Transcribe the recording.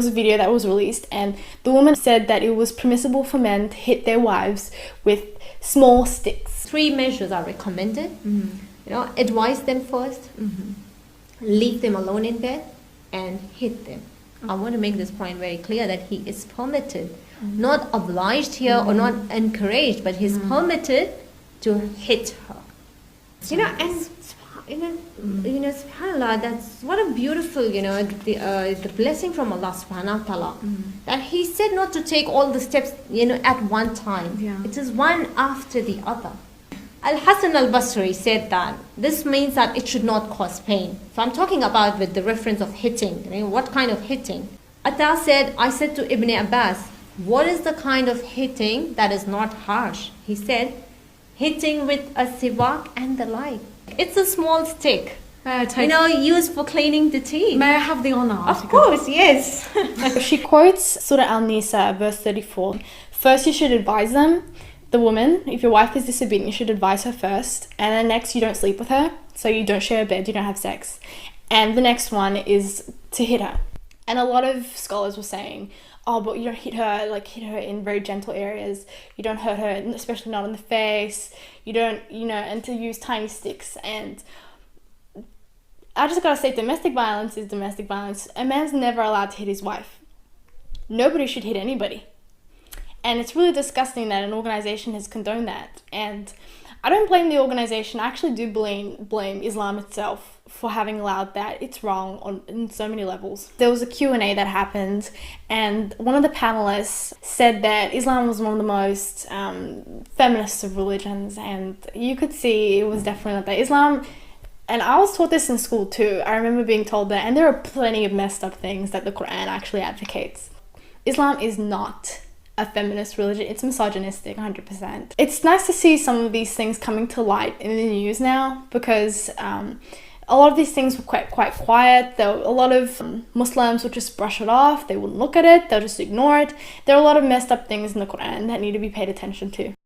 was a video that was released, and the woman said that it was permissible for men to hit their wives with small sticks. 3 measures are recommended. Advise them first, leave them alone in bed, and hit them. I want to make this point very clear that he is permitted, not obliged here or not encouraged, but he's permitted to hit her. SubhanAllah, that's what a beautiful, the blessing from Allah subhanahu wa ta'ala. That he said not to take all the steps, at one time. Yeah. It is one after the other. Al-Hasan al-Basri said that this means that it should not cause pain. So I'm talking about with the reference of hitting. What kind of hitting? Atta said, I said to Ibn Abbas, what is the kind of hitting that is not harsh? He said, hitting with a siwak and the like. It's a small stick, used for cleaning the teeth. May I have the honor? Of course, yes. She quotes Surah Al-Nisa, verse 34. First, you should advise them. The woman, if your wife is disobedient, you should advise her first. And then next, you don't sleep with her. So you don't share a bed, you don't have sex. And the next one is to hit her. And a lot of scholars were saying, oh, but you don't hit her in very gentle areas. You don't hurt her, especially not in the face. You don't, and to use tiny sticks. And I just gotta say, domestic violence is domestic violence. A man's never allowed to hit his wife. Nobody should hit anybody. And it's really disgusting that an organization has condoned that. And I don't blame the organization. I actually do blame Islam itself for having allowed that. It's wrong on so many levels. There was a Q&A that happened, and one of the panelists said that Islam was one of the most feminist of religions, and you could see it was definitely not that. Islam, and I was taught this in school too. I remember being told that, and there are plenty of messed up things that the Quran actually advocates. Islam is not a feminist religion. It's misogynistic, 100%. It's nice to see some of these things coming to light in the news now, because a lot of these things were quite quiet. A lot of Muslims would just brush it off. They wouldn't look at it. They'll just ignore it. There are a lot of messed up things in the Quran that need to be paid attention to.